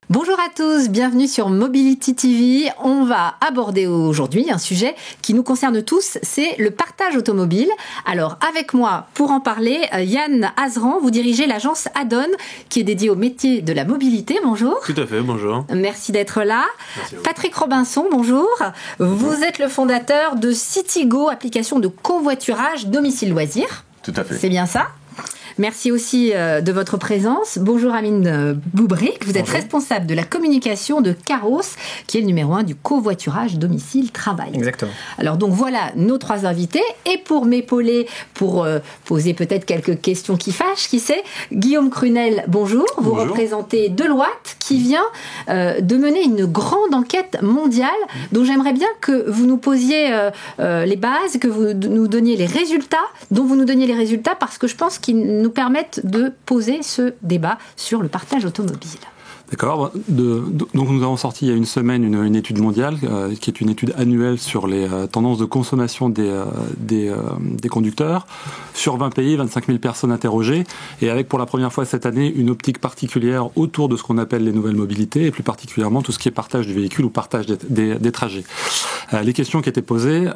Bonjour à tous, bienvenue sur Mobility TV. On va aborder aujourd'hui un sujet qui nous concerne tous, c'est le partage automobile. Alors avec moi pour en parler, Yann Azran, vous dirigez l'agence Addon qui est dédiée au métier de la mobilité. Bonjour. Tout à fait, bonjour. Merci d'être là. Patrick Robinson, bonjour. Vous êtes le fondateur de Citigo, application de covoiturage domicile loisir. Tout à fait. C'est bien ça ? Merci aussi de votre présence. Bonjour Amine Boubré, vous êtes responsable de la communication de Caros, qui est le numéro 1 du covoiturage domicile-travail. Exactement. Alors donc voilà nos 3 invités. Et pour m'épauler, pour poser peut-être quelques questions qui fâchent, qui sait, Guillaume Crunel, bonjour. Vous représentez Deloitte, qui vient de mener une grande enquête mondiale, dont j'aimerais bien que vous nous posiez les bases, que vous nous donniez les résultats, parce que je pense qu'ils nous permettent de poser ce débat sur le partage automobile. D'accord. Donc nous avons sorti il y a une semaine une étude mondiale qui est une étude annuelle sur les tendances de consommation des conducteurs sur 20 pays, 25 000 personnes interrogées, et avec pour la première fois cette année une optique particulière autour de ce qu'on appelle les nouvelles mobilités, et plus particulièrement tout ce qui est partage du véhicule ou partage des trajets. Les questions qui étaient posées,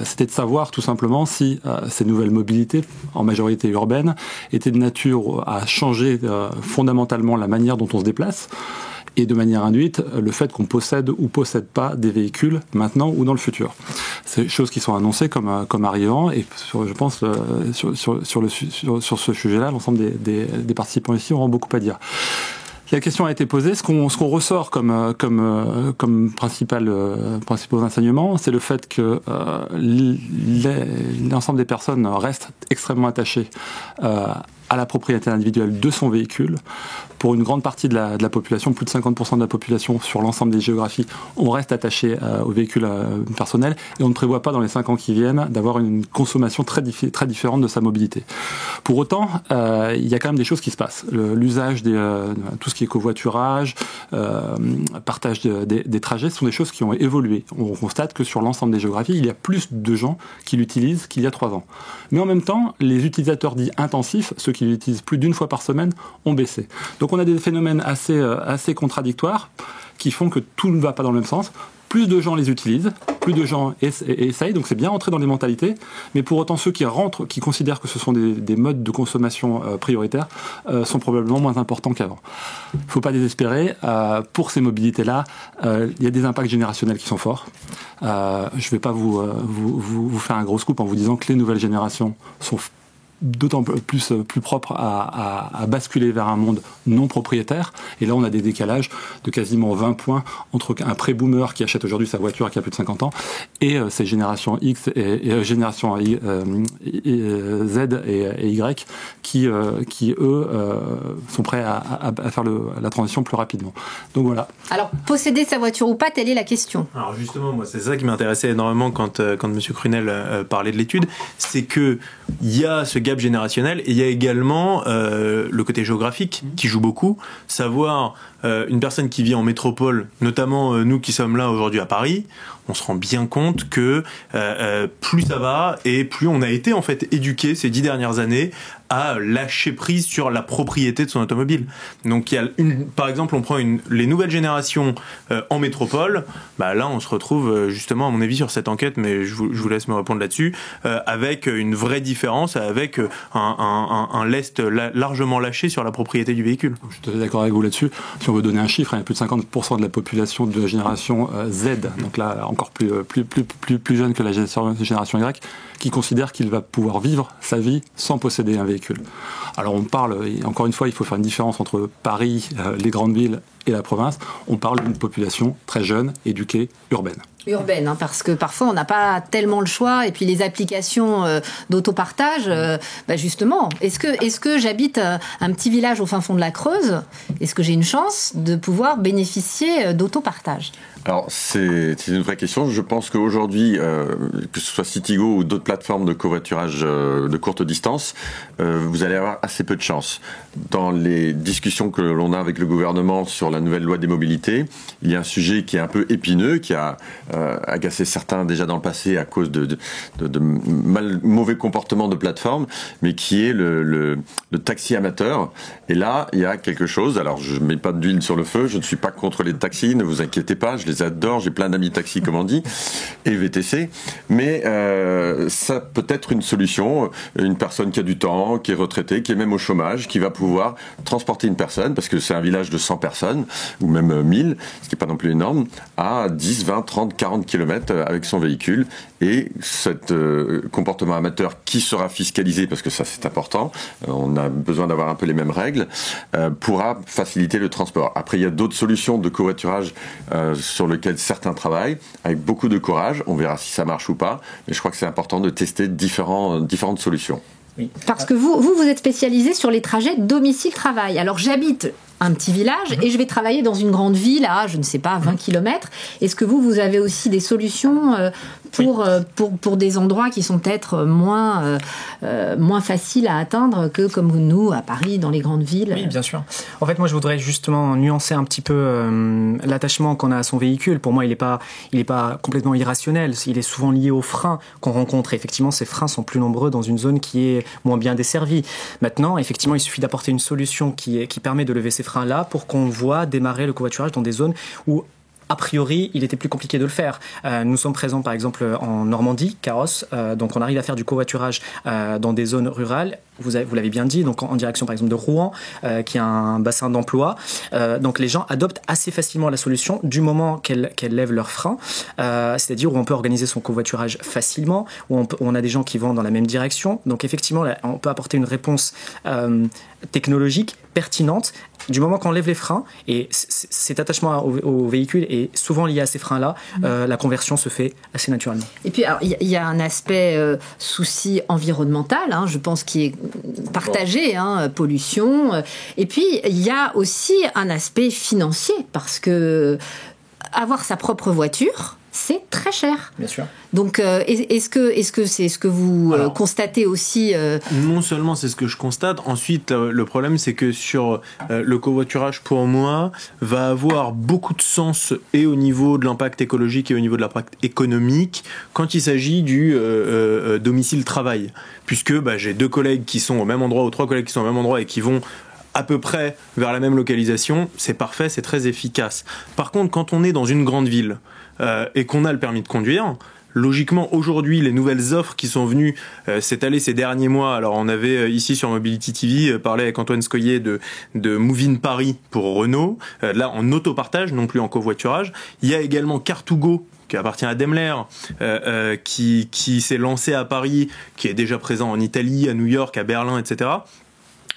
c'était de savoir tout simplement si ces nouvelles mobilités, en majorité urbaines, étaient de nature à changer fondamentalement la manière dont on se déplace, et de manière induite, le fait qu'on possède ou possède pas des véhicules maintenant ou dans le futur. C'est des choses qui sont annoncées comme arrivant, et je pense sur ce sujet-là, l'ensemble des participants ici auront beaucoup à dire. La question a été posée. Ce qu'on ressort comme principaux enseignements, c'est le fait que l'ensemble des personnes restent extrêmement attachées à la propriété individuelle de son véhicule. Pour une grande partie de la population, plus de 50% de la population sur l'ensemble des géographies, on reste attaché au véhicule personnel, et on ne prévoit pas dans les 5 ans qui viennent d'avoir une consommation très différente de sa mobilité. Pour autant, il y a quand même des choses qui se passent. L'usage tout ce qui est covoiturage, partage des trajets, ce sont des choses qui ont évolué. On constate que sur l'ensemble des géographies, il y a plus de gens qui l'utilisent qu'il y a 3 ans. Mais en même temps, les utilisateurs dits intensifs, ceux qui l'utilisent plus d'une fois par semaine, ont baissé. Donc on a des phénomènes assez contradictoires qui font que tout ne va pas dans le même sens. Plus de gens les utilisent, plus de gens essayent, donc c'est bien rentré dans les mentalités, mais pour autant ceux qui rentrent, qui considèrent que ce sont des modes de consommation prioritaires, sont probablement moins importants qu'avant. Il ne faut pas désespérer, pour ces mobilités-là, il y a des impacts générationnels qui sont forts. Je ne vais pas vous faire un gros scoop en vous disant que les nouvelles générations sont d'autant plus propre à basculer vers un monde non propriétaire. Et là, on a des décalages de quasiment 20 points entre un pré-boomer qui achète aujourd'hui sa voiture qui a plus de 50 ans et ces générations X et générations Z et Y qui eux, sont prêts à faire la transition plus rapidement. Donc voilà. Alors, posséder sa voiture ou pas, telle est la question. Alors justement, moi, c'est ça qui m'intéressait énormément quand M. Crunel parlait de l'étude, c'est que il y a ce gap générationnel et il y a également le côté géographique qui joue beaucoup. Savoir une personne qui vit en métropole, notamment nous qui sommes là aujourd'hui à Paris, on se rend bien compte que plus ça va et plus on a été en fait éduqué ces 10 dernières années à lâcher prise sur la propriété de son automobile. Donc il y a par exemple, on prend les nouvelles générations en métropole, bah là on se retrouve justement à mon avis sur cette enquête, mais je vous laisse me répondre là-dessus, avec une vraie différence, avec un lest largement lâché sur la propriété du véhicule. Je suis tout à fait d'accord avec vous là-dessus. Si on veut donner un chiffre, il y a plus de 50% de la population de la génération Z, donc là encore plus jeune que la génération Y, qui considère qu'il va pouvoir vivre sa vie sans posséder un véhicule. Alors on parle, encore une fois, il faut faire une différence entre Paris, les grandes villes et la province. On parle d'une population très jeune, éduquée, urbaine. Urbaine, parce que parfois on n'a pas tellement le choix, et puis les applications d'autopartage, justement, est-ce que j'habite un petit village au fin fond de la Creuse, est-ce que j'ai une chance de pouvoir bénéficier d'autopartage ? Alors c'est une vraie question. Je pense qu'aujourd'hui, que ce soit Citigo ou d'autres plateformes de covoiturage de courte distance, vous allez avoir assez peu de chance. Dans les discussions que l'on a avec le gouvernement sur la nouvelle loi des mobilités, il y a un sujet qui est un peu épineux, qui a agacé certains déjà dans le passé à cause de mauvais comportements de plateforme, mais qui est le taxi amateur. Et là, il y a quelque chose, alors je ne mets pas d'huile sur le feu, je ne suis pas contre les taxis, ne vous inquiétez pas, je les adore, j'ai plein d'amis taxis comme on dit, et VTC, mais ça peut être une solution, une personne qui a du temps, qui est retraitée, qui est même au chômage, qui va pouvoir transporter une personne, parce que c'est un village de 100 personnes, ou même 1000, ce qui n'est pas non plus énorme, à 10, 20, 30, 40 km avec son véhicule, et cet comportement amateur qui sera fiscalisé, parce que ça c'est important, on a besoin d'avoir un peu les mêmes règles, pourra faciliter le transport. Après, il y a d'autres solutions de covoiturage sur lesquelles certains travaillent, avec beaucoup de courage, on verra si ça marche ou pas, mais je crois que c'est important de tester différentes solutions. Oui. Parce que vous êtes spécialisé sur les trajets domicile-travail. Alors j'habite un petit village et je vais travailler dans une grande ville à, je ne sais pas, 20 km. Est-ce que vous avez aussi des solutions pour des endroits qui sont peut-être moins faciles à atteindre que comme nous, à Paris, dans les grandes villes? Oui, bien sûr. En fait, moi, je voudrais justement nuancer un petit peu l'attachement qu'on a à son véhicule. Pour moi, il n'est pas complètement irrationnel. Il est souvent lié aux freins qu'on rencontre. Et effectivement, ces freins sont plus nombreux dans une zone qui est moins bien desservie. Maintenant, effectivement, il suffit d'apporter une solution qui permet de lever ces freins-là pour qu'on voit démarrer le covoiturage dans des zones où a priori, il était plus compliqué de le faire. Nous sommes présents par exemple en Normandie, Carrosse, donc on arrive à faire du covoiturage dans des zones rurales. Vous l'avez bien dit, donc en direction par exemple de Rouen, qui a un bassin d'emploi. Donc les gens adoptent assez facilement la solution du moment qu'elle lève leurs freins, c'est-à-dire où on peut organiser son covoiturage facilement, où on a des gens qui vont dans la même direction. Donc effectivement, là, on peut apporter une réponse technologique pertinente du moment qu'on lève les freins, et cet attachement au véhicule est souvent lié à ces freins-là, la conversion se fait assez naturellement. Et puis il y a un aspect souci environnemental, je pense, qui est partagé, pollution. Et puis il y a aussi un aspect financier, parce que avoir sa propre voiture, c'est très cher. Bien sûr. Donc, est-ce que c'est ce que vous constatez aussi Non seulement c'est ce que je constate, ensuite le problème c'est que sur le covoiturage, pour moi, va avoir beaucoup de sens et au niveau de l'impact écologique et au niveau de l'impact économique quand il s'agit du domicile-travail. Puisque j'ai 2 collègues qui sont au même endroit ou 3 collègues qui sont au même endroit et qui vont à peu près vers la même localisation, c'est parfait, c'est très efficace. Par contre, quand on est dans une grande ville et qu'on a le permis de conduire, logiquement, aujourd'hui, les nouvelles offres qui sont venues s'étaler ces derniers mois, alors on avait ici sur Mobility TV parlé avec Antoine Scoyer de Move in Paris pour Renault, là en autopartage, non plus en covoiturage. Il y a également Car2Go, qui appartient à Daimler, qui s'est lancé à Paris, qui est déjà présent en Italie, à New York, à Berlin, etc.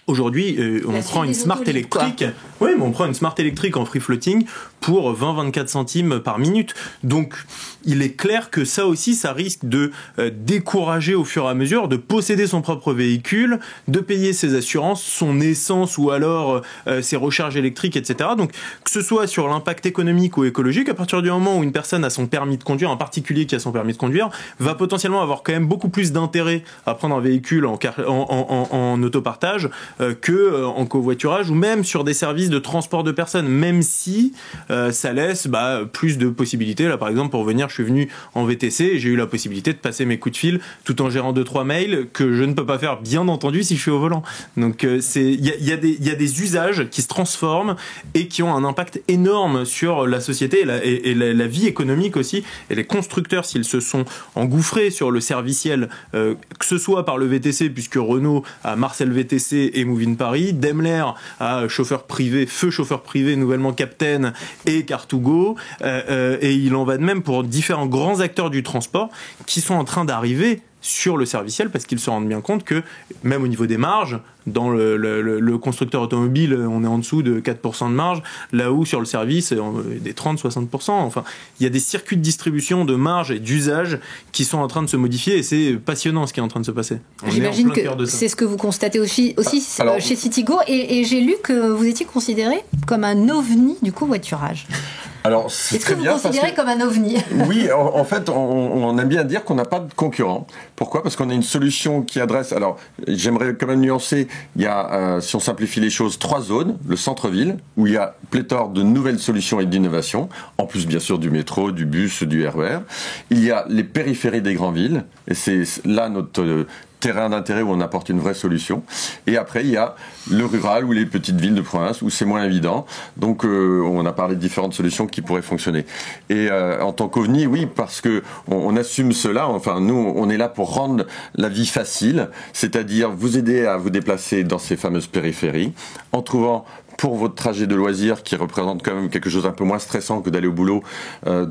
Aujourd'hui, on prend une Smart électrique. Oui, mais on prend une Smart électrique en free floating pour 20-24 centimes par minute. Donc, il est clair que ça aussi, ça risque de décourager au fur et à mesure de posséder son propre véhicule, de payer ses assurances, son essence ou alors ses recharges électriques, etc. Donc, que ce soit sur l'impact économique ou écologique, à partir du moment où une personne a son permis de conduire, en particulier qui a son permis de conduire, va potentiellement avoir quand même beaucoup plus d'intérêt à prendre un véhicule en autopartage que en covoiturage ou même sur des services de transport de personnes, même si ça laisse plus de possibilités. Là, par exemple, pour venir, je suis venu en VTC et j'ai eu la possibilité de passer mes coups de fil tout en gérant 2-3 mails que je ne peux pas faire, bien entendu, si je suis au volant. Donc, il y a des usages qui se transforment et qui ont un impact énorme sur la société et la vie économique aussi. Et les constructeurs, s'ils se sont engouffrés sur le serviciel, que ce soit par le VTC, puisque Renault a Marcel VTC et Move in Paris, Daimler a chauffeur privé, feu chauffeur privé, nouvellement Captain et Car2Go, et il en va de même pour différents grands acteurs du transport qui sont en train d'arriver sur le serviciel parce qu'ils se rendent bien compte que même au niveau des marges, dans le constructeur automobile, on est en dessous de 4% de marge, là où sur le service, des 30-60%. Enfin, il y a des circuits de distribution, de marge et d'usage qui sont en train de se modifier et c'est passionnant ce qui est en train de se passer. J'imagine que c'est ce que vous constatez aussi chez Citigo et j'ai lu que vous étiez considéré comme un ovni du covoiturage. Alors, c'est très bien. Est-ce que vous considérez comme un ovni? Oui, en fait, on aime bien dire qu'on n'a pas de concurrent. Pourquoi? Parce qu'on a une solution qui adresse... Alors, j'aimerais quand même nuancer. Il y a, si on simplifie les choses, 3 zones. Le centre-ville, où il y a pléthore de nouvelles solutions et d'innovations, en plus, bien sûr, du métro, du bus, du RER. Il y a les périphéries des grandes villes, et c'est là notre terrain d'intérêt où on apporte une vraie solution. Et après, il y a le rural ou les petites villes de province où c'est moins évident. Donc, on a parlé de différentes solutions qui pourraient fonctionner. Et en tant qu'OVNI, oui, parce que on assume cela. Enfin, nous, on est là pour rendre la vie facile, c'est-à-dire vous aider à vous déplacer dans ces fameuses périphéries en trouvant pour votre trajet de loisir qui représente quand même quelque chose un peu moins stressant que d'aller au boulot,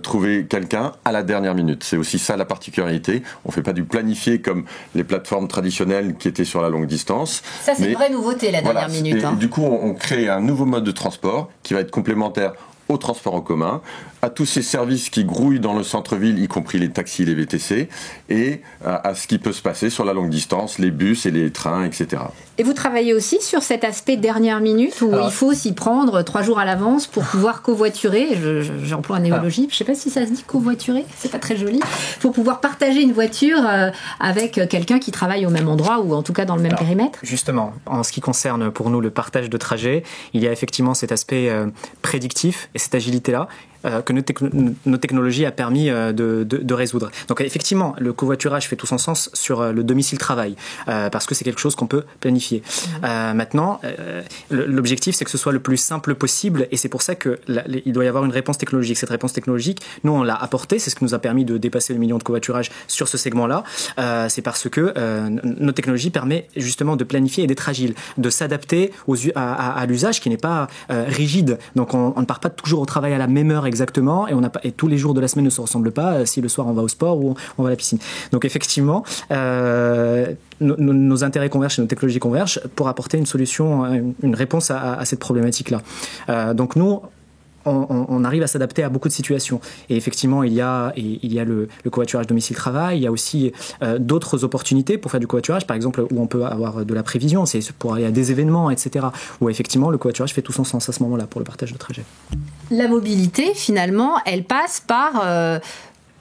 trouver quelqu'un à la dernière minute. C'est aussi ça la particularité. On ne fait pas du planifié comme les plateformes traditionnelles qui étaient sur la longue distance. Ça, c'est une vraie nouveauté, la dernière minute. Et du coup, on crée un nouveau mode de transport qui va être complémentaire au transport en commun, à tous ces services qui grouillent dans le centre-ville, y compris les taxis, les VTC, et à ce qui peut se passer sur la longue distance, les bus et les trains, etc. Et vous travaillez aussi sur cet aspect dernière minute où il faut s'y prendre 3 jours à l'avance pour pouvoir covoiturer. J'emploie un néologie, je ne sais pas si ça se dit covoiturer, c'est pas très joli. Pour pouvoir partager une voiture avec quelqu'un qui travaille au même endroit ou en tout cas dans le même périmètre. Justement, en ce qui concerne pour nous le partage de trajet, il y a effectivement cet aspect prédictif et cette agilité-là que nos technologies a permis de résoudre. Donc effectivement, le covoiturage fait tout son sens sur le domicile-travail, parce que c'est quelque chose qu'on peut planifier. Maintenant, l'objectif, c'est que ce soit le plus simple possible, et c'est pour ça qu'il doit y avoir une réponse technologique. Cette réponse technologique, nous, on l'a apportée, c'est ce qui nous a permis de dépasser le million de covoiturage sur ce segment-là. C'est parce que nos technologies permettent justement de planifier et d'être agile, de s'adapter à l'usage qui n'est pas rigide. Donc on ne part pas toujours au travail à la même heure exactement, et tous les jours de la semaine ne se ressemblent pas si le soir on va au sport ou on va à la piscine. Donc effectivement, nos intérêts convergent et nos technologies convergent pour apporter une solution, une réponse à cette problématique-là. Donc nous, on arrive à s'adapter à beaucoup de situations. Et effectivement, il y a le covoiturage domicile-travail, il y a aussi d'autres opportunités pour faire du covoiturage, par exemple, où on peut avoir de la prévision, c'est pour aller à des événements, etc., où effectivement, le covoiturage fait tout son sens à ce moment-là pour le partage de trajet. La mobilité, finalement, elle passe par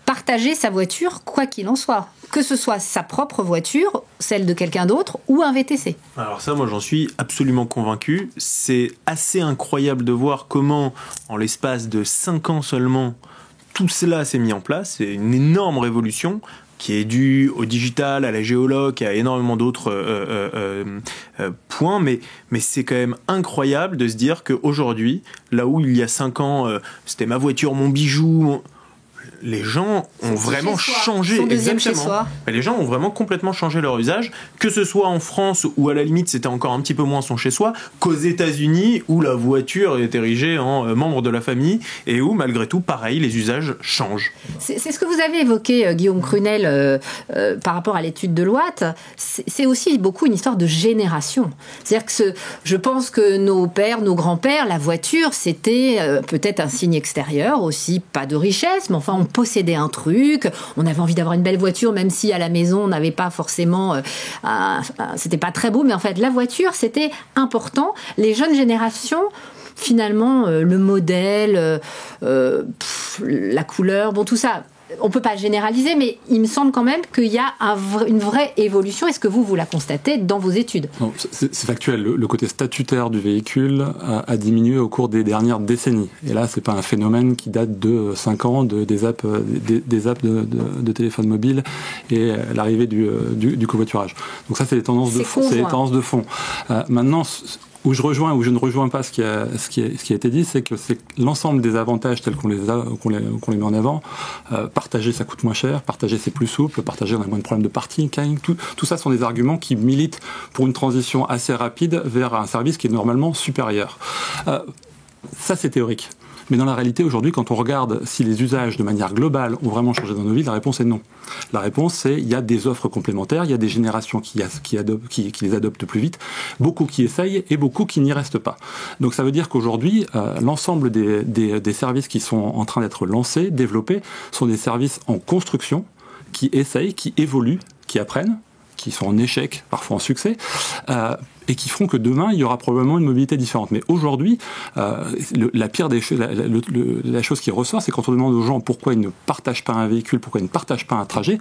partager sa voiture, quoi qu'il en soit. Que ce soit sa propre voiture, celle de quelqu'un d'autre, ou un VTC. Alors ça, moi, j'en suis absolument convaincu. C'est assez incroyable de voir comment, en l'espace de 5 ans seulement, tout cela s'est mis en place. C'est une énorme révolution qui est due au digital, à la géoloc, à énormément d'autres points, mais c'est quand même incroyable de se dire qu'aujourd'hui, là où il y a 5 ans, c'était ma voiture, mon bijou... Les gens ont vraiment changé, exactement. Les gens ont vraiment complètement changé leur usage, que ce soit en France où à la limite c'était encore un petit peu moins son chez-soi, qu'aux États-Unis où la voiture est érigée en membre de la famille et où malgré tout, pareil, les usages changent. C'est ce que vous avez évoqué, Guillaume Crunel, par rapport à l'étude de Deloitte. C'est aussi beaucoup une histoire de génération. C'est-à-dire que je pense que nos pères, nos grands-pères, la voiture, c'était peut-être un signe extérieur aussi, pas de richesse, mais enfin on possédait un truc, on avait envie d'avoir une belle voiture, même si à la maison on n'avait pas forcément, c'était pas très beau, mais en fait la voiture c'était important. Les jeunes générations, finalement, le modèle, la couleur, bon tout ça, on peut pas généraliser, mais il me semble quand même qu'il y a une vraie évolution. Est-ce que vous la constatez dans vos études? Non, c'est factuel. Le côté statutaire du véhicule a diminué au cours des dernières décennies. Et là, c'est pas un phénomène qui date de 5 ans des apps de téléphone mobile et l'arrivée du covoiturage. Donc ça, c'est les tendances de fond. C'est les tendances de fond. Maintenant, où je rejoins ou je ne rejoins pas ce qui a été dit, c'est que c'est l'ensemble des avantages tels qu'on les met en avant. Partager, ça coûte moins cher. Partager, c'est plus souple. Partager, on a moins de problèmes de parking. Tout ça sont des arguments qui militent pour une transition assez rapide vers un service qui est normalement supérieur. Ça, c'est théorique. Mais dans la réalité, aujourd'hui, quand on regarde si les usages de manière globale ont vraiment changé dans nos villes, la réponse est non. La réponse, c'est il y a des offres complémentaires, il y a des générations qui les adoptent plus vite, beaucoup qui essayent et beaucoup qui n'y restent pas. Donc ça veut dire qu'aujourd'hui, l'ensemble des services qui sont en train d'être lancés, développés, sont des services en construction, qui essayent, qui évoluent, qui apprennent, qui sont en échec, parfois en succès, et qui feront que demain, il y aura probablement une mobilité différente. Mais aujourd'hui, la pire des choses, la chose qui ressort, c'est quand on demande aux gens pourquoi ils ne partagent pas un véhicule, pourquoi ils ne partagent pas un trajet,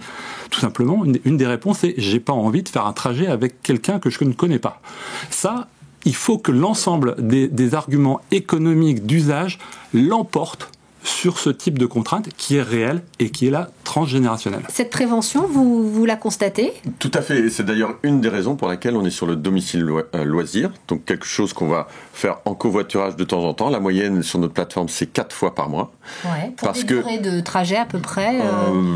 tout simplement, une des réponses est « j'ai pas envie de faire un trajet avec quelqu'un que je ne connais pas ». Ça, il faut que l'ensemble des arguments économiques d'usage l'emportent sur ce type de contrainte qui est réelle et qui est là transgénérationnelle. Cette prévention, vous la constatez ? Tout à fait. C'est d'ailleurs une des raisons pour laquelle on est sur le domicile loisir. Donc quelque chose qu'on va faire en covoiturage de temps en temps. La moyenne sur notre plateforme, c'est 4 fois par mois. Ouais, pour des durées de trajet à peu près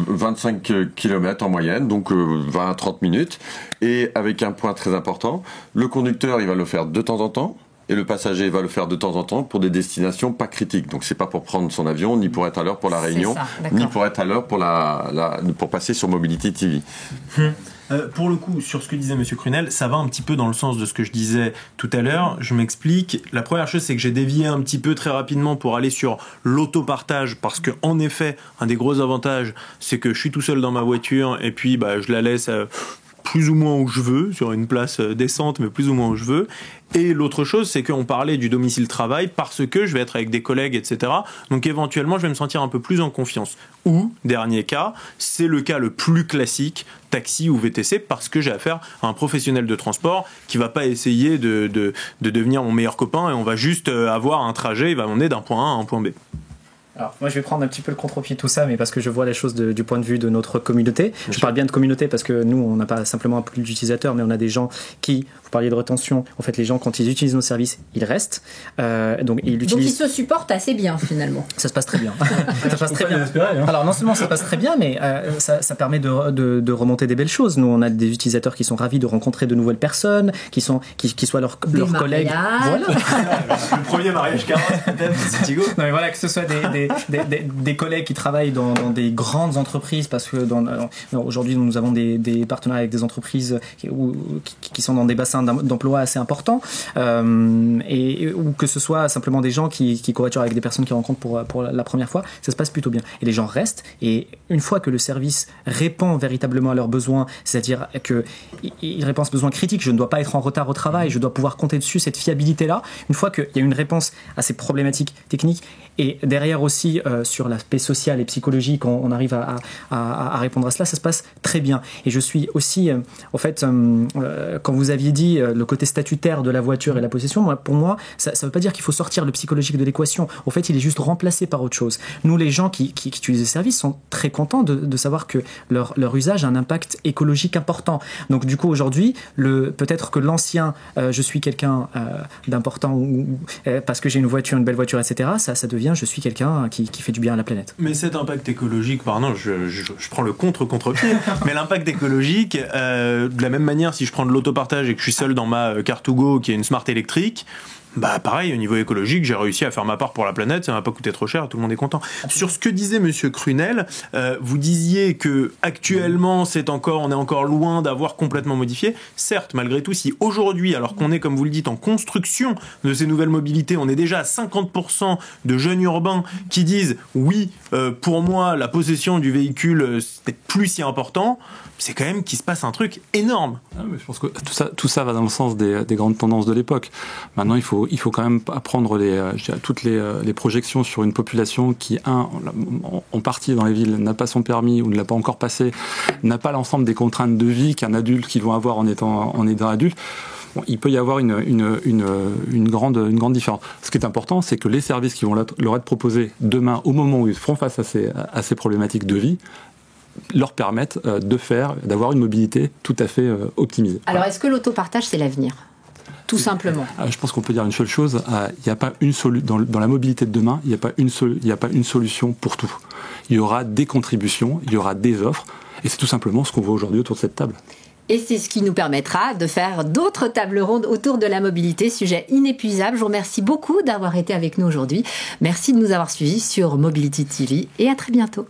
25 km en moyenne, donc 20 à 30 minutes. Et avec un point très important, le conducteur, il va le faire de temps en temps. Et le passager va le faire de temps en temps pour des destinations pas critiques. Donc c'est pas pour prendre son avion, ni pour être à l'heure pour la réunion, ni pour être à l'heure pour passer sur Mobility TV. Pour le coup, sur ce que disait Monsieur Crunel, ça va un petit peu dans le sens de ce que je disais tout à l'heure. Je m'explique. La première chose, c'est que j'ai dévié un petit peu très rapidement pour aller sur l'autopartage, parce que en effet, un des gros avantages, c'est que je suis tout seul dans ma voiture et puis je la laisse plus ou moins où je veux, sur une place décente, mais plus ou moins où je veux. Et l'autre chose, c'est qu'on parlait du domicile travail parce que je vais être avec des collègues, etc. Donc éventuellement, je vais me sentir un peu plus en confiance. Ou, dernier cas, c'est le cas le plus classique, taxi ou VTC, parce que j'ai affaire à un professionnel de transport qui va pas essayer de devenir mon meilleur copain et on va juste avoir un trajet, il va m'emmener d'un point A à un point B. Alors, moi, je vais prendre un petit peu le contre-pied de tout ça, mais parce que je vois les choses du point de vue de notre communauté. Je parle bien de communauté parce que nous, on n'a pas simplement un pool d'utilisateurs, mais on a des gens qui, vous parliez de retention, en fait, les gens, quand ils utilisent nos services, ils restent. Donc ils se supportent assez bien, finalement. Ça se passe très bien. Ça passe très bien. Alors, non seulement ça se passe très bien, mais ça permet de remonter des belles choses. Nous, on a des utilisateurs qui sont ravis de rencontrer de nouvelles personnes, qui soient leurs collègues. Voilà. Le premier mariage carotte, peut-être, c'est Thigo. Non, mais voilà, que ce soit des collègues qui travaillent dans des grandes entreprises, parce que aujourd'hui nous avons des partenariats avec des entreprises qui sont dans des bassins d'emploi assez importants, ou que ce soit simplement des gens qui covoiturent avec des personnes qu'ils rencontrent pour la première fois, ça se passe plutôt bien. Et les gens restent, et une fois que le service répond véritablement à leurs besoins, c'est-à-dire qu'il répond à ce besoin critique, je ne dois pas être en retard au travail, je dois pouvoir compter dessus, cette fiabilité-là, une fois qu'il y a une réponse à ces problématiques techniques, et derrière aussi sur l'aspect social et psychologique, on arrive à répondre à cela, ça se passe très bien. Et je suis aussi, en fait, quand vous aviez dit le côté statutaire de la voiture et la possession, pour moi, ça ne veut pas dire qu'il faut sortir le psychologique de l'équation. En fait, il est juste remplacé par autre chose. Nous, les gens qui utilisent les services sont très contents de savoir que leur usage a un impact écologique important. Donc, du coup, aujourd'hui, peut-être que l'ancien, je suis quelqu'un d'important parce que j'ai une belle voiture, etc., ça devient je suis quelqu'un qui fait du bien à la planète. Mais cet impact écologique, pardon, je prends le contre-pied, mais l'impact écologique, de la même manière, si je prends de l'autopartage et que je suis seul dans ma Car2Go qui est une Smart électrique, pareil, au niveau écologique, j'ai réussi à faire ma part pour la planète, ça m'a pas coûté trop cher, tout le monde est content. Sur ce que disait Monsieur Crunel, vous disiez que actuellement, on est encore loin d'avoir complètement modifié. Certes, malgré tout, si aujourd'hui, alors qu'on est, comme vous le dites, en construction de ces nouvelles mobilités, on est déjà à 50% de jeunes urbains qui disent oui, pour moi, la possession du véhicule, c'était plus si important. C'est quand même qu'il se passe un truc énorme. Mais je pense que tout ça va dans le sens des grandes tendances de l'époque. Maintenant, il faut quand même apprendre toutes les projections sur une population qui, en partie dans les villes, n'a pas son permis ou ne l'a pas encore passé, n'a pas l'ensemble des contraintes de vie qu'un adulte qu'ils vont avoir en étant adulte. Bon, il peut y avoir une grande différence. Ce qui est important, c'est que les services qui vont leur être proposés demain, au moment où ils feront face à ces problématiques de vie, leur permettent d'avoir une mobilité tout à fait optimisée. Alors, est-ce que l'autopartage, c'est l'avenir ? Tout simplement. Je pense qu'on peut dire une seule chose, il n'y a pas dans la mobilité de demain, il n'y a pas une solution pour tout. Il y aura des contributions, il y aura des offres, et c'est tout simplement ce qu'on voit aujourd'hui autour de cette table. Et c'est ce qui nous permettra de faire d'autres tables rondes autour de la mobilité, sujet inépuisable. Je vous remercie beaucoup d'avoir été avec nous aujourd'hui. Merci de nous avoir suivis sur Mobility TV et à très bientôt.